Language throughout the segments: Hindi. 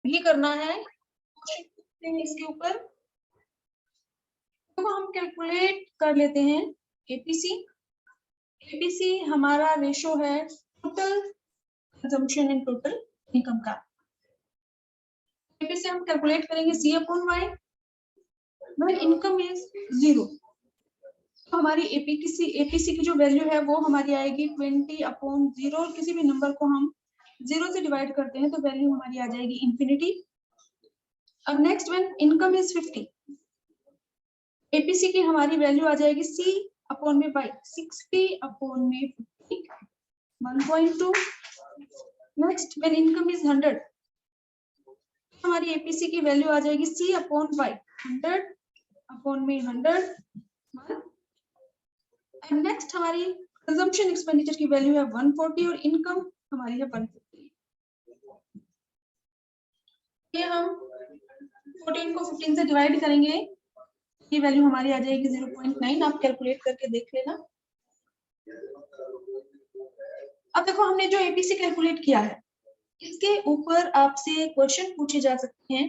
भी करना है इसके ऊपर। तो हम कैलकुलेट कर लेते हैं एपीसी। एपीसी हमारा रेशो है total consumption and total income का। एपीसी हम कैलकुलेट करेंगे C upon Y when income is 0। तो हमारी एपीसी की जो वैल्यू है वो हमारी आएगी 20/0। किसी भी नंबर को हम 0 से डिवाइड करते हैं तो वैल्यू हमारी आ जाएगी इंफिनिटी। अब next when income is 50, APC की हमारी वैल्यू आ जाएगी सी अपॉन में बाई 60 अपॉन में 50 1.2। नेक्स्ट व्हेन इनकम इज 100, हमारी एपीसी की वैल्यू आ जाएगी सी अपॉन बाई 100 अपॉन में 100। एंड नेक्स्ट हमारी कंजम्पशन एक्सपेंडिचर की वैल्यू है 140 और इनकम हमारी है 150। ये हम 14 को 15 से डिवाइड करेंगे, ये वैल्यू हमारी आ जाएगी 0.9। आप कैलकुलेट करके देख लेना। अब देखो हमने जो एपीसी कैलकुलेट किया है इसके ऊपर आपसे क्वेश्चन पूछे जा सकते हैं।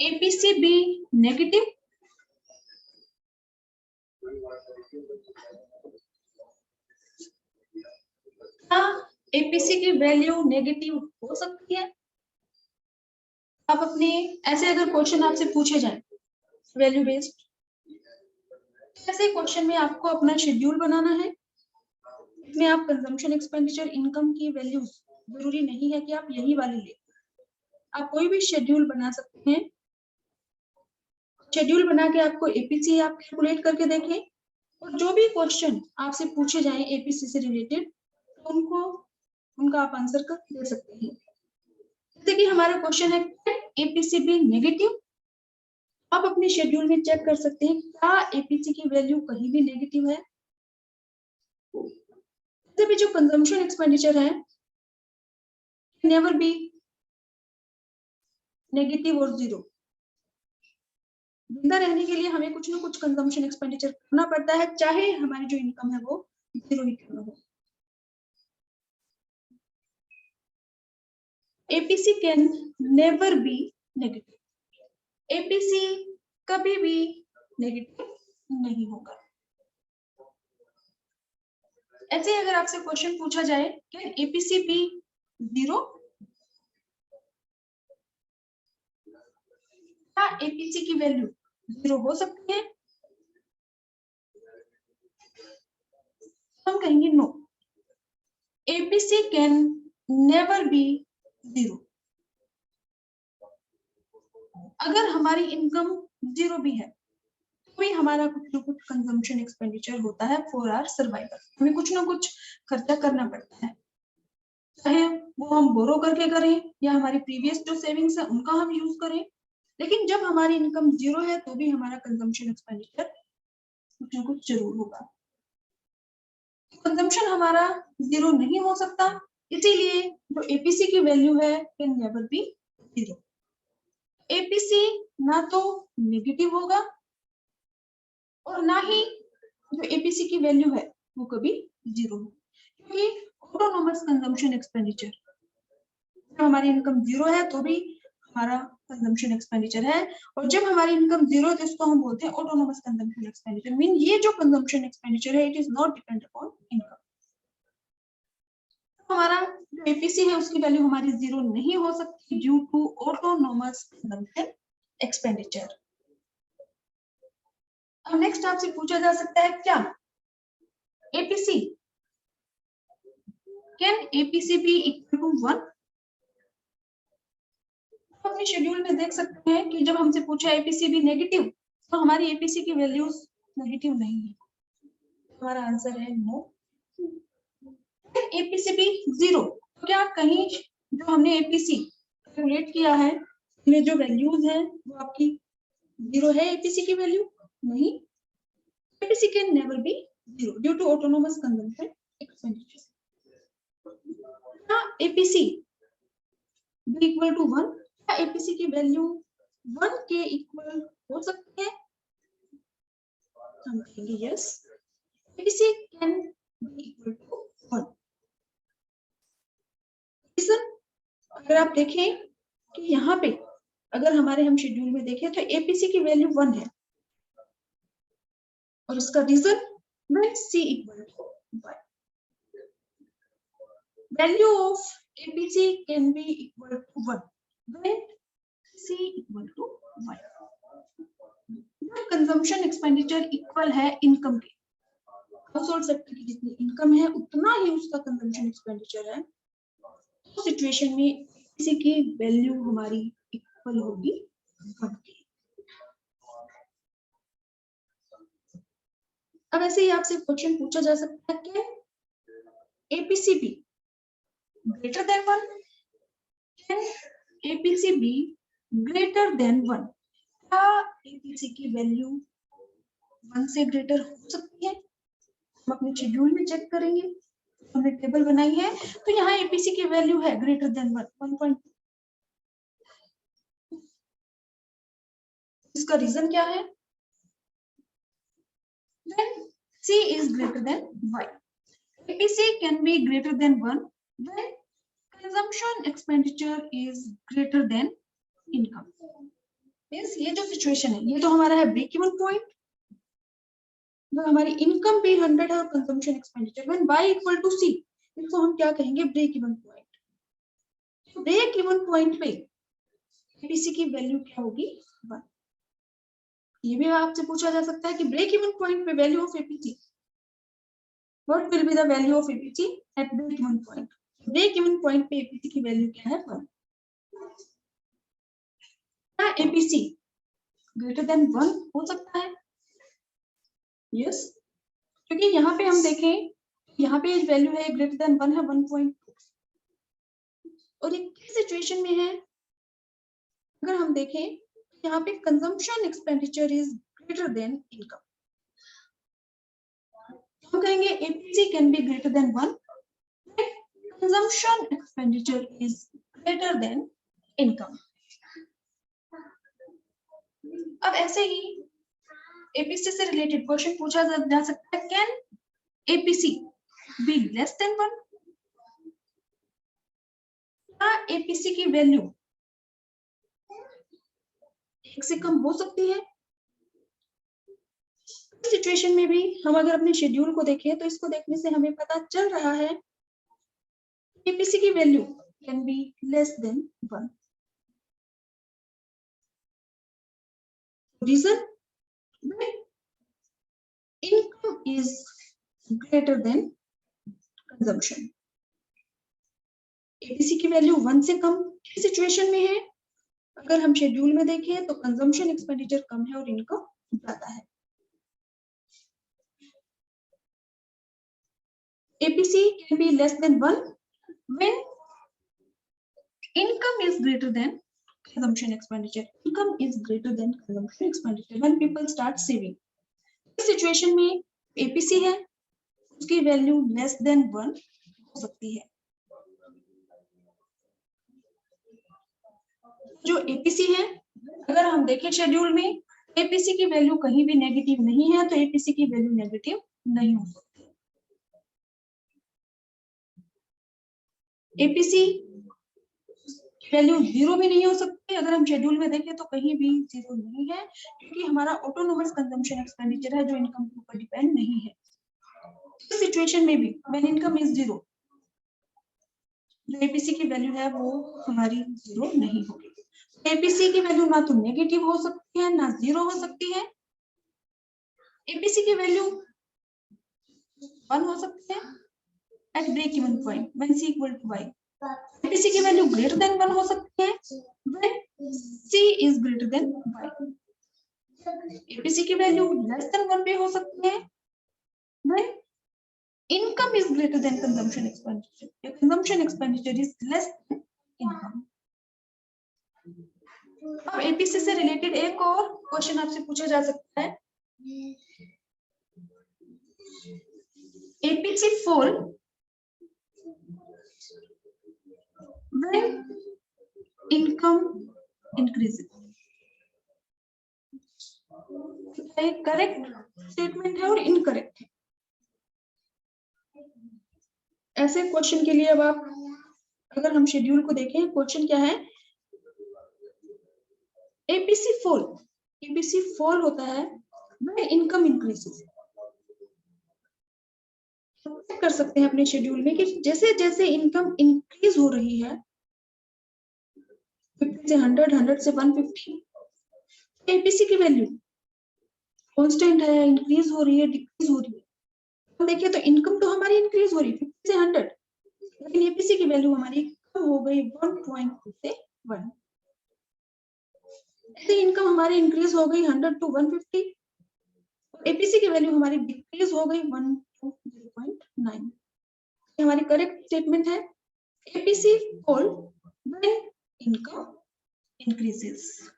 एपीसी बी नेगेटिव, एपीसी की वैल्यू नेगेटिव हो सकती है। आप अपने ऐसे अगर क्वेश्चन आपसे पूछे जाए वैल्यू बेस्ड, ऐसे क्वेश्चन में आपको अपना शेड्यूल बनाना है। इसमें आप कंजम्पशन एक्सपेंडिचर इनकम की वैल्यूज जरूरी नहीं है कि आप यही वाली ले, आप कोई भी शेड्यूल बना सकते हैं। शेड्यूल बना के आपको एपीसी आप कैलकुलेट करके देखें और जो भी क्वेश्चन आपसे पूछे जाए एपीसी से रिलेटेड तो उनका आप आंसर कर दे सकते हैं। जैसे कि हमारा क्वेश्चन है एपीसी बी नेगेटिव, आप अपने शेड्यूल में चेक कर सकते हैं क्या एपीसी की वैल्यू कहीं भी नेगेटिव है। भी जो कंजम्पशन एक्सपेंडिचर है नेवर बी नेगेटिव और 0। जिंदा रहने के लिए हमें कुछ ना कुछ कंजम्पशन एक्सपेंडिचर करना पड़ता है, चाहे हमारी जो इनकम है वो 0 ही क्यों ना हो। APC can never B negative, APC कभी भी नेगेटिव नहीं होगा। ऐसे अगर आपसे क्वेश्चन पूछा जाए कैन एपीसी बी 0, क्या एपीसी की वैल्यू 0 हो सकती है? हम कहेंगे no, APC can never be 0। अगर हमारी इनकम 0 भी है तो भी हमारा कुछ ना कुछ कंजम्पशन एक्सपेंडिचर होता है फॉर आवर सर्वाइवल। हमें कुछ ना कुछ खर्चा करना पड़ता है, चाहे वो हम बोरो करके करें या हमारी प्रीवियस जो सेविंग्स है उनका हम यूज करें। लेकिन जब हमारी इनकम 0 है तो भी हमारा कंजम्पशन एक्सपेंडिचर कुछ ना कुछ जरूर होगा। कंजम्पशन हमारा 0 नहीं हो सकता, इसीलिए जो एपीसी की वैल्यू है कैन नेवर बी 0। एपीसी ना तो नेगेटिव होगा और ना ही जो एपीसी की वैल्यू है वो कभी 0 हो, क्योंकि ऑटोनोमस कंजम्पशन एक्सपेंडिचर जब हमारी इनकम 0 है तो भी हमारा कंजम्पशन एक्सपेंडिचर है, और जब हमारी इनकम 0 है तो इसको हम बोलते हैं ऑटोनोमस कंजम्पशन एक्सपेंडिचर। मीन ये जो कंजम्पशन एक्सपेंडिचर है it is not depend upon income. हमारा जो एपीसी है उसकी वैल्यू हमारी 0 नहीं हो सकती due to autonomous consumption expenditure. अब नेक्स्ट आपसे पूछा जा सकता है क्या APC can APC be equal to 1? अपने शेड्यूल में देख सकते हैं कि जब हमसे पूछा एपीसी बी नेगेटिव तो हमारी एपीसी की वैल्यूज नेगेटिव नहीं है, हमारा आंसर है नो। एपीसी बी 0, तो क्या कहीं जो हमने एपीसी कैलकुलेट किया है इसमें जो वैल्यूज है वो आपकी 0 है एपीसी की वैल्यू? नहीं, APC can never be 0 due to autonomous consumption expenditure. APC be equal to 1, क्या एपीसी की वैल्यू 1 के इक्वल हो सकती है? हम कहेंगे yes, APC can be equal to 1। Reason अगर आप देखें कि यहाँ पे अगर हमारे हम शेड्यूल में देखें तो एपीसी की वैल्यू 1 है और उसका reason when C equal to y, value of APC can be equal to 1 when C equal to y। Consumption expenditure equal है इनकम के, हाउस होल्ड सेक्टर की जितनी इनकम है उतना ही उसका कंजम्पशन एक्सपेंडिचर है, तो सिचुएशन में एपीसी की वैल्यू हमारी इक्वल होगी 1 के। अब ऐसे ही आपसे क्वेश्चन पूछा जा सकता है कि APC be greater than 1, can APC be greater than 1, क्या एपीसी की वैल्यू 1 से ग्रेटर हो सकती है? हम अपने शेड्यूल में चेक करेंगे, हमने टेबल बनाई है तो यहाँ एपीसी की वैल्यू है ग्रेटर देन 1.2। इसका रीजन क्या है? When C is greater than Y, APC can be greater than 1 when consumption expenditure is greater than income। Means ये जो सिचुएशन है, ये तो हमारा है ब्रेक इवन पॉइंट, जो हमारी इनकम भी 100 है और consumption expenditure when Y equal to C, इसको हम क्या कहेंगे? Break even point. Break even point पे एपीसी की वैल्यू क्या होगी? 1। ये भी आपसे पूछा जा सकता है कि ब्रेक इवन पॉइंट पे value of APC, what will be the value of APC at break even point? Break even point पे एपीसी की वैल्यू क्या है? 1। क्या एपीसी ग्रेटर देन 1 हो सकता है? यस, क्योंकि यहाँ पे हम देखें, यहाँ पे वैल्यू है ग्रेटर देन 1 है 1.2, और एक सिचुएशन में है अगर हम देखें यहाँ पे consumption expenditure is greater then income, हम कहेंगे APC can be greater than 1, consumption expenditure is greater then income. अब ऐसे ही एपीसी से रिलेटेड क्वेश्चन पूछा जा सकता है, can APC B less than 1? क्या एपीसी की वैल्यू 1 से कम हो सकती है? सिचुएशन में भी हम अगर अपने शेड्यूल को देखें तो इसको देखने से हमें पता चल रहा है एपीसी की value can be less than 1। Reason, income is greater than consumption. APC की वैल्यू 1 से कम की सिचुएशन में है, अगर हम शेड्यूल में देखें तो कंजम्पशन एक्सपेंडिचर कम है और इनकम ज्यादा है। APC can be less than 1 when income is greater than consumption expenditure. Income is greater than consumption expenditure when people start saving. इस सिचुएशन में APC है, उसकी वैल्यू लेस देन 1 हो सकती है। जो APC है, अगर हम देखें शेड्यूल में, APC की वैल्यू कहीं भी नेगेटिव नहीं है, तो APC की वैल्यू नेगेटिव नहीं हो सकती। एपीसी वैल्यू 0 भी नहीं हो सकती, अगर हम शेड्यूल में देखें तो कहीं भी 0 नहीं है, क्योंकि हमारा ऑटोनोमस कंजम्पशन एक्सपेंडिचर है जो इनकम के ऊपर डिपेंड नहीं है। इस सिचुएशन में भी व्हेन इनकम इज 0, जो एपीसी की वैल्यू है वो हमारी 0 नहीं होगी। एपीसी की वैल्यू ना तो नेगेटिव हो सकती है ना 0 हो सकती है। एपीसी की वैल्यू 1 हो सकती है at break even point when C equal to y। APC की वैल्यू ग्रेटर देन 1 हो सकती है when c is greater than y। APC की वैल्यू लेस देन 1 भी हो सकती है when income is greater than consumption expenditure, या consumption expenditure is less than income. अब एपीसी से रिलेटेड एक और क्वेश्चन आपसे पूछा जा सकता है, APC fall when income increases। एक करेक्ट स्टेटमेंट है और इनकरेक्ट है। ऐसे क्वेश्चन के लिए अब आप अगर हम शेड्यूल को देखें, क्वेश्चन क्या है, एपीसी फॉल होता है व्हेन इनकम इंक्रीजेस। चेक कर सकते हैं अपने शेड्यूल में कि जैसे जैसे इनकम इंक्रीज हो रही है 50 से 100, 100 से 150, एपीसी की वैल्यू कांस्टेंट है, इंक्रीज हो रही है, डिक्रीज हो रही है। हम देखिए तो इनकम तो हमारी इंक्रीज हो रही है 50 से 100, लेकिन एपीसी की वैल्यू हमारी कम हो गई 1.2 से 1। ऐसे इनकम हमारी इंक्रीज हो गई 100 to 150, एपीसी की वैल्यू हमारी डिक्रीज हो गई 1 to 0.9। हमारी करेक्ट स्टेटमेंट है, APC fall when income increases.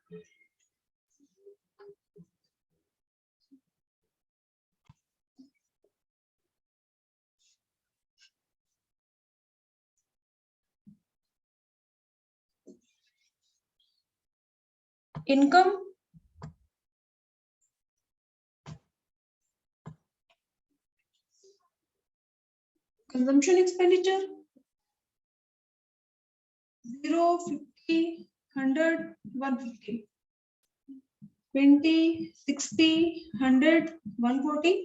Income consumption expenditure 0, 50, 100, 150, 20, 60, 100, 140।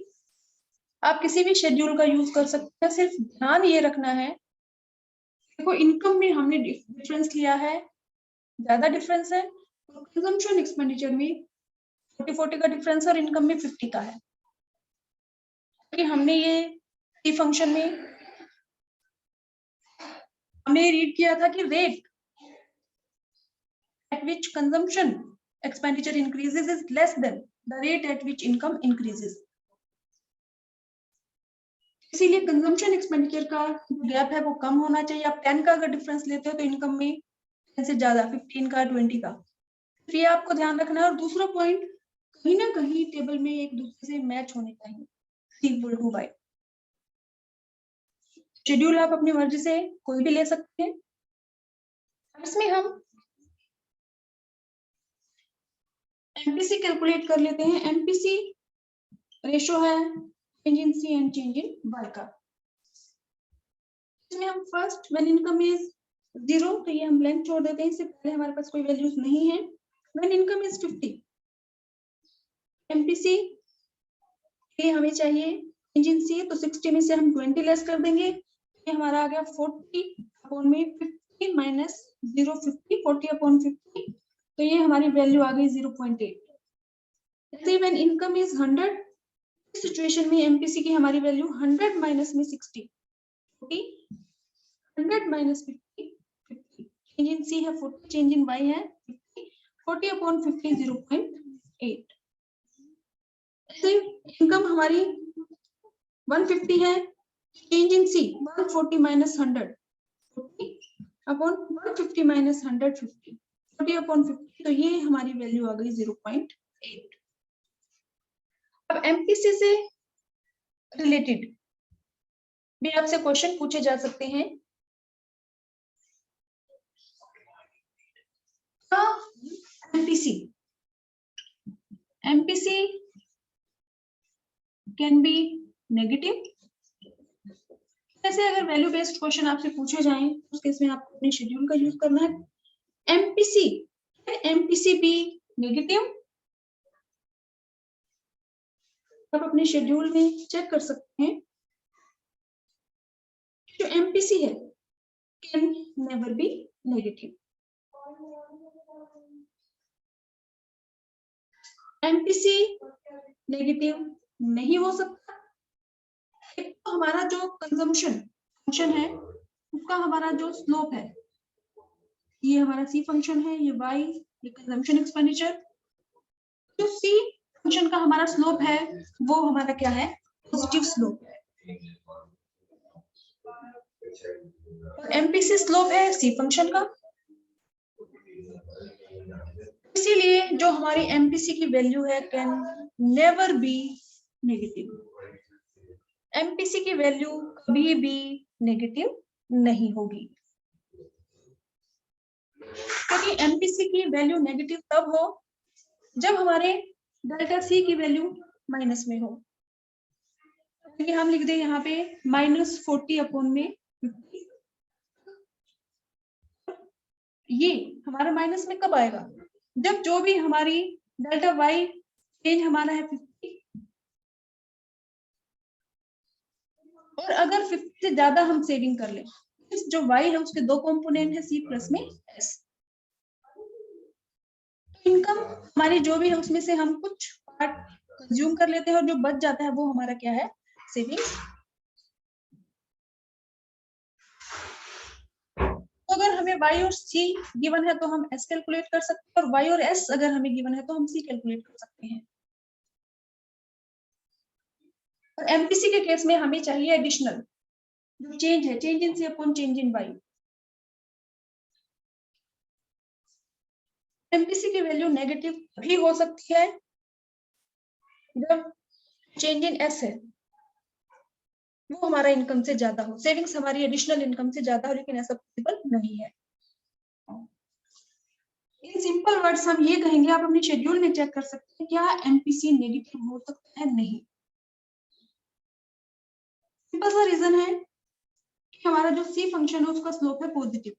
आप किसी भी शेड्यूल का यूज कर सकते हैं, सिर्फ ध्यान ये रखना है, देखो इनकम में हमने डिफरेंस लिया है, ज्यादा डिफरेंस है, और कंजम्पशन एक्सपेंडिचर में 40 का डिफरेंस और इनकम में 50 का है। कि हमने ये सी फंक्शन में हमने रीड किया था कि rate at which consumption expenditure increases is less than the rate at which income increases। इसीलिए कंजम्पशन एक्सपेंडिचर का गैप है वो कम होना चाहिए। आप 10 का अगर डिफरेंस लेते हो तो इनकम में 10 से ज्यादा 15 का 20 का, ये आपको ध्यान रखना है। और दूसरा पॉइंट, कहीं ना कहीं टेबल में एक दूसरे से मैच होने चाहिए, इक्वल टू बाय। शेड्यूल आप अपनी मर्जी से कोई भी ले सकते हैं। इसमें हम एमपीसी कैलकुलेट कर लेते हैं। एमपीसी रेशो है change in C and change in Y का। इसमें हम फर्स्ट व्हेन इनकम इज 0, तो ये हम ब्लैंक छोड़ देते हैं, इससे पहले हमारे पास कोई वैल्यूज नहीं है। व्हेन इनकम इज 50, एमपीसी ये हमें चाहिए चेंज इन सी, तो 60 में से हम 20 लेस कर देंगे, ये हमारा आ गया 40 अपॉन में 50 माइनस 0, 50, 40 अपॉन 50, तो ये हमारी वैल्यू आ गई 0.8। ऐसे व्हेन इनकम इज 100, इस सिचुएशन में एमपीसी की हमारी वैल्यू 100 माइनस में 60, 100 माइनस 50, 50, चेंज इन सी है 40, चेंज इन वाई है 50, 40 अपॉन 50 0.8। ऐसे इनकम हमारी 150 है, change in C 140 minus 100, 40 upon 150 minus 100, 50, 40 upon 50, तो ये हमारी वैल्यू आ गई 0.8। अब एमपीसी से रिलेटेड भी आपसे क्वेश्चन पूछे जा सकते हैं। MPC can be negative. जैसे अगर वैल्यू बेस्ड क्वेश्चन आपसे पूछे जाएं उस केस में आपको अपने शेड्यूल का यूज करना है। एमपीसी बी नेगेटिव, आप अपने शेड्यूल में चेक कर सकते हैं। जो एमपीसी है can never B negative. MPC negative नहीं हो सकता। एक तो हमारा जो कंजम्पशन फंक्शन है उसका हमारा जो स्लोप है, ये हमारा सी फंक्शन है, ये वाई, ये कंजम्पशन एक्सपेंडिचर। जो सी फंक्शन का हमारा स्लोप है वो हमारा क्या है, पॉजिटिव स्लोप है। एमपीसी स्लोप है सी फंक्शन का, इसीलिए जो हमारी एमपीसी की वैल्यू है can never B negative. MPC की वैल्यू कभी भी नेगेटिव नहीं होगी, क्योंकि एमपीसी की वैल्यू नेगेटिव तब हो जब हमारे डेल्टा सी की वैल्यू माइनस में हो। हम लिख दे यहाँ पे -40 अपॉन में 50, ये हमारा माइनस में कब आएगा, जब जो भी हमारी डेल्टा वाई चेंज हमारा है 50, और अगर 50 से ज्यादा हम सेविंग कर ले, जो वाई है उसके दो कंपोनेंट है सी प्लस में एस, इनकम हमारी जो भी है उसमें से हम कुछ पार्ट कंज्यूम कर लेते हैं और जो बच जाता है वो हमारा क्या है, सेविंग्स। तो अगर हमें y और c गिवन है तो हम s कैलकुलेट कर सकते हैं, और y और s अगर हमें गिवन है तो हम c कैलकुलेट कर सकते हैं। और एमपीसी के केस में हमें चाहिए एडिशनल जो चेंज है, change in C upon change in y। MPC की वैल्यू नेगेटिव भी हो सकती है जब चेंज इन s है वो हमारा इनकम से ज्यादा हो, सेविंग्स हमारी एडिशनल इनकम से ज्यादा हो, लेकिन ऐसा पॉसिबल नहीं है। इन सिंपल वर्ड्स हम ये कहेंगे, आप अपने शेड्यूल में चेक कर सकते हैं क्या एमपीसी नेगेटिव हो सकता है, नहीं। सिंपल सा रीजन है कि हमारा जो सी फंक्शन है उसका स्लोप है पॉजिटिव,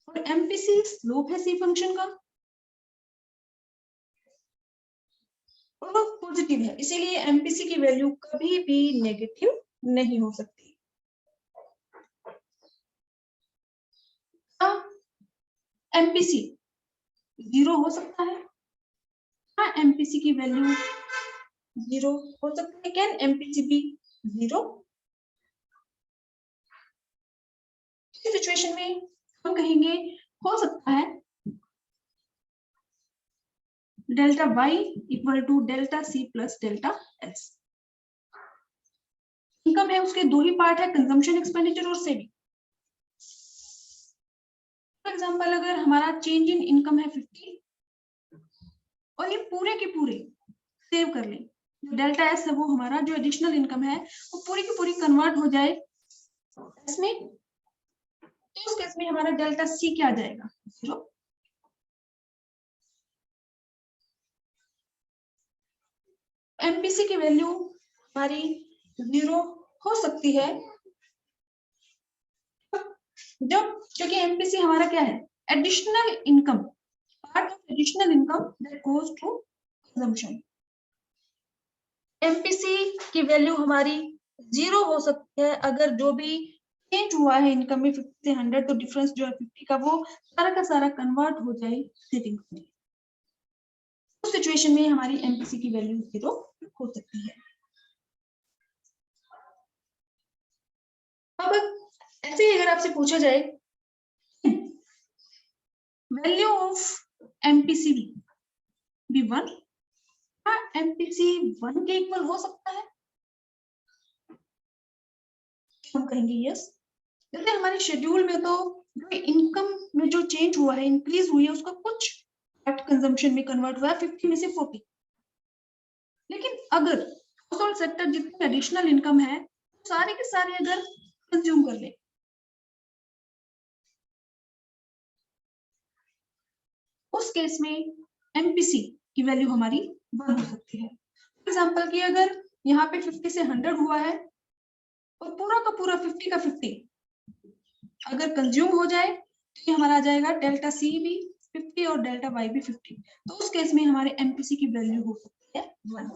और एमपीसी स्लोप है सी फंक्शन का और वो पॉजिटिव है, इसीलिए एमपीसी की वैल्यू कभी भी नेगेटिव नहीं हो सकती। एमपीसी 0 हो सकता है, हाँ एमपीसी की वैल्यू 0 हो सकता है, कैन एमपीसी बी 0? इस सिचुएशन में हम कहेंगे हो सकता है delta y equal to delta C plus delta S. Income है उसके दो ही पार्ट है, कंजम्पशन एक्सपेंडिचर और सेविंग। फॉर एग्जांपल अगर हमारा चेंज इन इनकम है 50 और ये पूरे के पूरे सेव कर लें, जो डेल्टा एस है वो हमारा जो एडिशनल इनकम है वो पूरी की पूरी कन्वर्ट हो जाए इसमें, तो उस केस में हमारा डेल्टा सी क्या आ जाएगा, 0। एमपीसी की वैल्यू हमारी 0 हो सकती है जब, क्योंकि एमपीसी हमारा क्या है, additional income, part of additional income that goes to consumption. MPC की वैल्यू हमारी 0 हो सकती है अगर जो भी चेंज हुआ है इनकम में 50 से 100, तो डिफरेंस जो है 50 का वो सारा का सारा कन्वर्ट हो जाए सेविंग्स में। उस सिचुएशन में हमारी एमपीसी की वैल्यू 0 हो सकती है। अब ऐसे ही अगर आपसे पूछा जाए वैल्यू ऑफ एमपीसी भी 1, हाँ एमपीसी 1 के इक्वल हो सकता है, हम कहेंगे यस। जैसे हमारे शेड्यूल में तो जो इनकम में जो चेंज हुआ है, इंक्रीज हुई है, उसका कुछ पार्ट कंजम्पशन में कन्वर्ट हुआ है 50 में से 40, लेकिन अगर हाउस होल्ड सेक्टर जितनी एडिशनल इनकम है सारे के सारे अगर कंज्यूम कर ले, उस केस में एमपीसी की वैल्यू हमारी 1 हो सकती है। फॉर एग्जांपल कि अगर यहाँ पे 50 से 100 हुआ है और पूरा का पूरा 50 का 50 अगर कंज्यूम हो जाए तो ये हमारा आ जाएगा डेल्टा सी भी 50 और डेल्टा वाई भी 50, तो उस केस में हमारे एमपीसी की वैल्यू हो सकती है 1।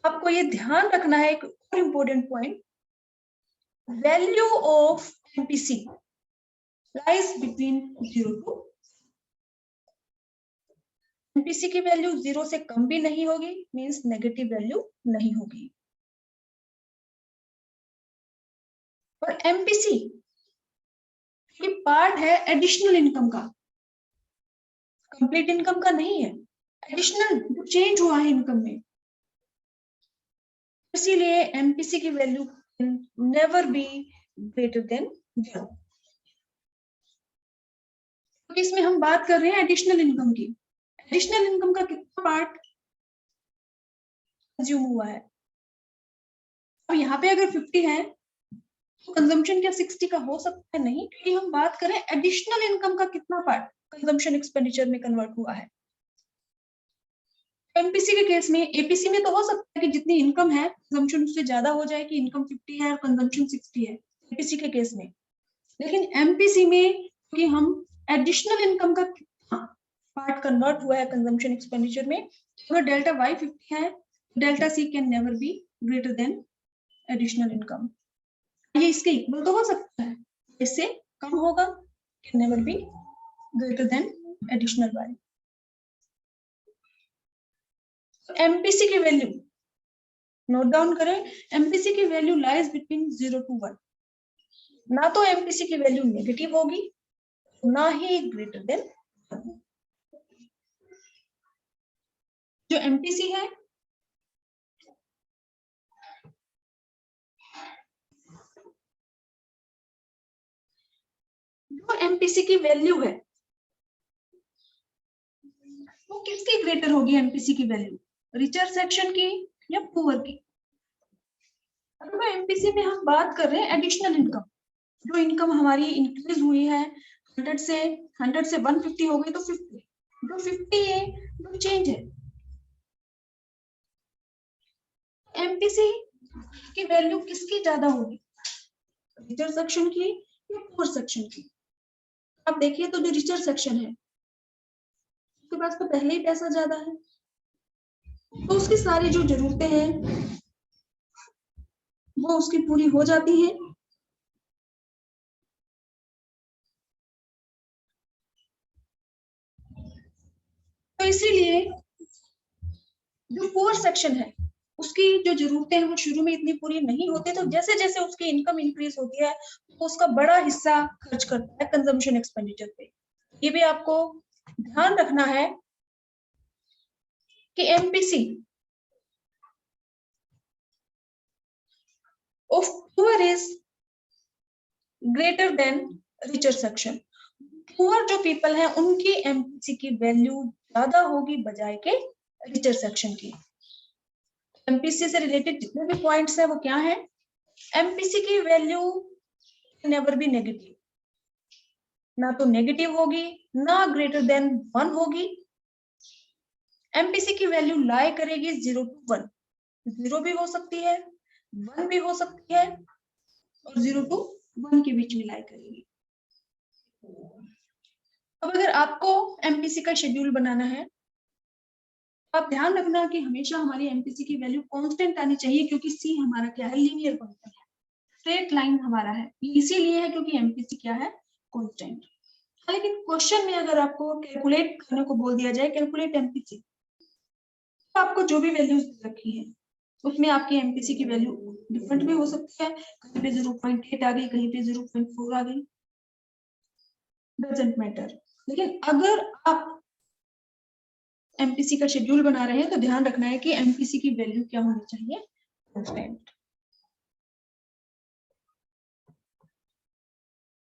आपको ये ध्यान रखना है एक और important point, value of MPC lies between 0 to, MPC की वैल्यू 0 से कम भी नहीं होगी, मींस नेगेटिव वैल्यू नहीं होगी। और एमपीसी ये पार्ट है एडिशनल इनकम का, कंप्लीट इनकम का नहीं है, एडिशनल जो चेंज हुआ है इनकम में, इसीलिए एमपीसी की value never be greater than 0। तो इसमें हम बात कर रहे हैं एडिशनल इनकम की, एडिशनल इनकम का कितना पार्ट कंज्यूम हुआ है। अब यहाँ पे अगर 50 है तो कंजम्पशन क्या 60 का हो सकता है, नहीं, क्योंकि हम बात करें एडिशनल इनकम का कितना पार्ट कंजम्पशन एक्सपेंडिचर में कन्वर्ट हुआ है। एमपीसी के केस में, एपीसी में तो हो सकता है कि जितनी इनकम है कंजम्पशन उससे ज्यादा हो जाए, कि इनकम 50 है और कंजम्पशन 60 है एपीसी के केस में, लेकिन एमपीसी में क्योंकि हम एडिशनल इनकम का पार्ट कन्वर्ट हुआ है कंजम्पशन एक्सपेंडिचर में। अगर डेल्टा y 50 है, delta c can never be greater than additional income. ये इसके इक्वल तो हो सकता है, इससे कम होगा, can never be greater than additional y। MPC की वैल्यू नोट डाउन करें, एमपीसी की वैल्यू लाइज बिटवीन 0 to 1। ना तो एमपीसी की वैल्यू नेगेटिव होगी, ना ही ग्रेटर देन। जो एमपीसी है जो एमपीसी की वैल्यू है वो किसकी ग्रेटर होगी? एमपीसी की वैल्यू रिचर सेक्शन की या पुअर की? अगर एमपीसी में हम बात कर रहे हैं एडिशनल इनकम, जो इनकम हमारी इंक्रीज हुई है 100 से 150 हो गई तो 50, जो 50 है वो चेंज है। एमपीसी की वैल्यू किसकी ज्यादा होगी? रिचर सेक्शन की या पुअर सेक्शन की? आप देखिए तो जो रिचर सेक्शन है उसके पास तो पहले ही पैसा ज्यादा है, तो उसकी सारी जो जरूरतें हैं वो उसकी पूरी हो जाती हैं। तो इसीलिए जो पुअर सेक्शन है उसकी जो जरूरतें हैं वो शुरू में इतनी पूरी नहीं होती, तो जैसे जैसे उसकी इनकम इंक्रीज होती है तो उसका बड़ा हिस्सा खर्च करता है कंजम्पशन एक्सपेंडिचर पे। ये भी आपको ध्यान रखना है कि MPC of poor is greater than richer section. Poor जो पीपल है उनकी एमपीसी की वैल्यू ज्यादा होगी बजाय के रिचर सेक्शन की। एमपीसी से रिलेटेड जितने भी पॉइंट्स है वो क्या है? एमपीसी की वैल्यू नेवर बी नेगेटिव, ना तो नेगेटिव होगी ना ग्रेटर देन 1 होगी। एमपीसी की वैल्यू लाई करेगी 0 to 1, 0 भी हो सकती है 1 भी हो सकती है और 0 to 1 के बीच में लाई करेगी। अब अगर आपको एमपीसी का शेड्यूल बनाना है आप ध्यान रखना कि हमेशा हमारी एमपीसी की वैल्यू कांस्टेंट आनी चाहिए, क्योंकि सी हमारा क्या है? लीनियर फंक्शन है, स्ट्रेट लाइन हमारा है, इसीलिए है क्योंकि एमपीसी क्या है? कांस्टेंट। लेकिन क्वेश्चन में अगर आपको कैलकुलेट करने को बोल दिया जाए कैलकुलेट एमपीसी, तो आपको जो भी वैल्यूज रखी है उसमें आपकी एमपीसी की वैल्यू डिफरेंट भी हो सकती है, कहीं पे 0.8 आ गई, कहीं पे 0.4 आ गई, डजंट मैटर। लेकिन अगर आप एमपीसी का शेड्यूल बना रहे हैं तो ध्यान रखना है कि एमपीसी की वैल्यू क्या होनी चाहिए? कांस्टेंट।